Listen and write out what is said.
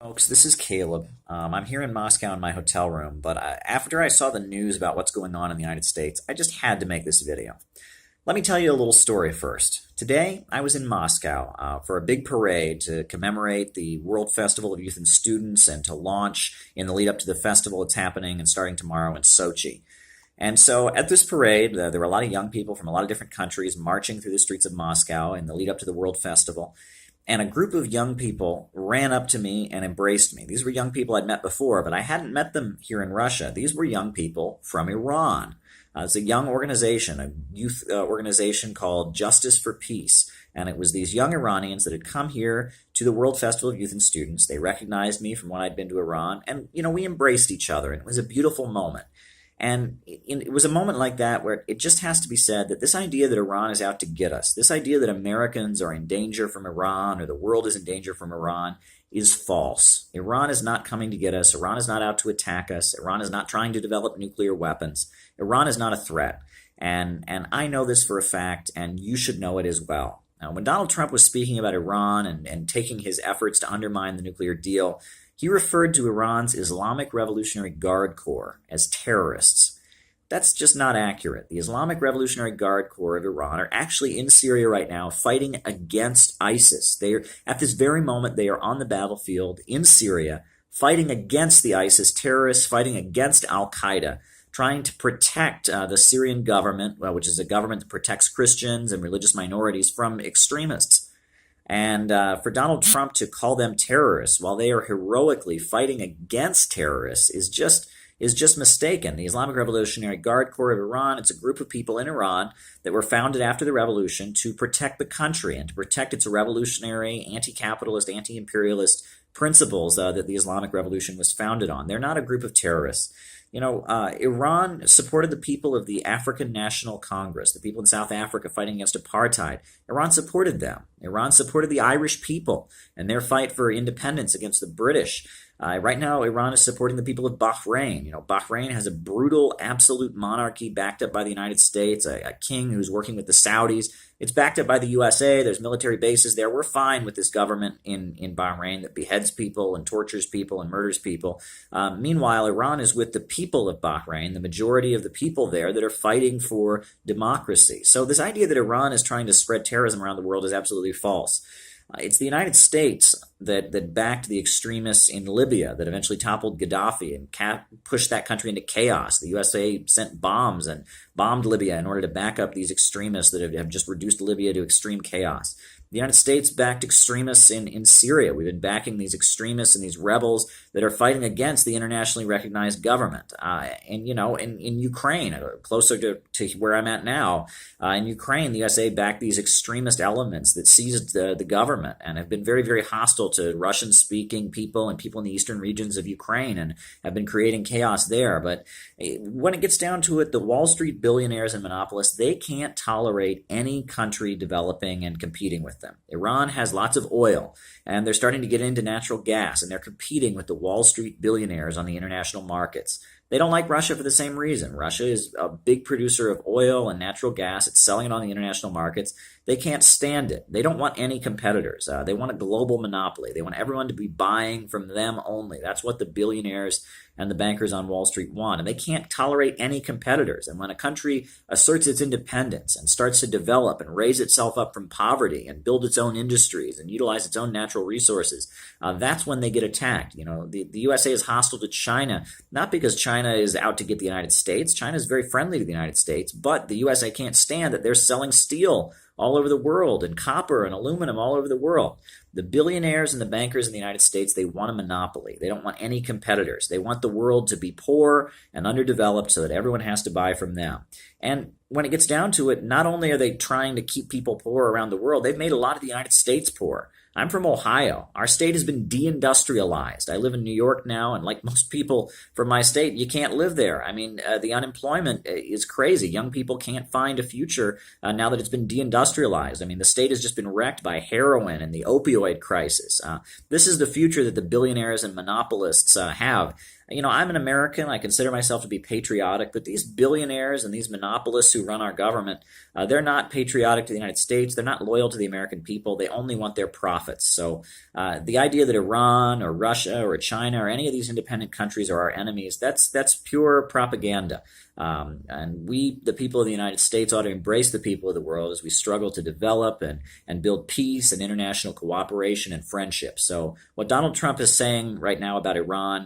Folks, this is Caleb. I'm here in Moscow in my hotel room, but after I saw the news about what's going on in the United States, I just had to make this video. Let me tell you a little story first. Today, I was in Moscow for a big parade to commemorate the World Festival of Youth and Students and to launch in the lead up to the festival that's happening and starting tomorrow in Sochi. And so at this parade, there were a lot of young people from a lot of different countries marching through the streets of Moscow in the lead up to the World Festival. And a group of young people ran up to me and embraced me. These were young people I'd met before, but I hadn't met them here in Russia. These were young people from Iran. It's a young organization, a youth organization called Justice for Peace. And it was these young Iranians that had come here to the World Festival of Youth and Students. They recognized me from when I'd been to Iran. And, we embraced each other. And it was a beautiful moment. And it was a moment like that where it just has to be said that this idea that Iran is out to get us, this idea that Americans are in danger from Iran or the world is in danger from Iran is false. Iran is not coming to get us. Iran is not out to attack us. Iran is not trying to develop nuclear weapons. Iran is not a threat. And I know this for a fact, and you should know it as well. Now, when Donald Trump was speaking about Iran and taking his efforts to undermine the nuclear deal, he referred to Iran's Islamic Revolutionary Guard Corps as terrorists. That's just not accurate. The Islamic Revolutionary Guard Corps of Iran are actually in Syria right now fighting against ISIS. At this very moment, they are on the battlefield in Syria fighting against the ISIS terrorists, fighting against al-Qaeda, trying to protect the Syrian government, which is a government that protects Christians and religious minorities from extremists. And for Donald Trump to call them terrorists while they are heroically fighting against terrorists is just mistaken. The Islamic Revolutionary Guard Corps of Iran, it's a group of people in Iran that were founded after the revolution to protect the country and to protect its revolutionary, anti-capitalist, anti-imperialist principles that the Islamic Revolution was founded on. They're not a group of terrorists. Iran supported the people of the African National Congress, the people in South Africa fighting against apartheid. Iran supported them. Iran supported the Irish people and their fight for independence against the British. Right now, Iran is supporting the people of Bahrain. Bahrain has a brutal, absolute monarchy backed up by the United States, a king who's working with the Saudis. It's backed up by the USA. There's military bases there. We're fine with this government in Bahrain that beheads people and tortures people and murders people. Meanwhile, Iran is with the people of Bahrain, the majority of the people there that are fighting for democracy. So this idea that Iran is trying to spread terrorism around the world is absolutely false. It's the United States that backed the extremists in Libya that eventually toppled Gaddafi and pushed that country into chaos. The USA sent bombs and bombed Libya in order to back up these extremists that have just reduced Libya to extreme chaos. The United States backed extremists in Syria. We've been backing these extremists and these rebels that are fighting against the internationally recognized government. In Ukraine, closer to where I'm at now, in Ukraine, the USA backed these extremist elements that seized the government and have been very, very hostile to Russian-speaking people and people in the eastern regions of Ukraine and have been creating chaos there. But when it gets down to it, the Wall Street billionaires and monopolists, they can't tolerate any country developing and competing with them. Iran has lots of oil, and they're starting to get into natural gas, and they're competing with the Wall Street billionaires on the international markets. They don't like Russia for the same reason. Russia is a big producer of oil and natural gas. It's selling it on the international markets. They can't stand it. They don't want any competitors. They want a global monopoly. They want everyone to be buying from them only. That's what the billionaires and the bankers on Wall Street want. And they can't tolerate any competitors. And when a country asserts its independence and starts to develop and raise itself up from poverty and build its own industries and utilize its own natural resources, that's when they get attacked. The USA is hostile to China, not because China is out to get the United States. China is very friendly to the United States, but the USA can't stand that they're selling steel all over the world and copper and aluminum all over the world. The billionaires and the bankers in the United States, they want a monopoly. They don't want any competitors. They want the world to be poor and underdeveloped so that everyone has to buy from them. And when it gets down to it, not only are they trying to keep people poor around the world, they've made a lot of the United States poor. I'm from Ohio. Our state has been deindustrialized. I live in New York now, and like most people from my state, you can't live there. I mean, the unemployment is crazy. Young people can't find a future now that it's been deindustrialized. I mean, the state has just been wrecked by heroin and the opioid crisis. This is the future that the billionaires and monopolists have. I'm an American. I consider myself to be patriotic, but these billionaires and these monopolists who run our government, they're not patriotic to the United States. They're not loyal to the American people. They only want their profits. So the idea that Iran or Russia or China or any of these independent countries are our enemies, that's pure propaganda. And we, the people of the United States, ought to embrace the people of the world as we struggle to develop and build peace and international cooperation and friendship. So what Donald Trump is saying right now about Iran,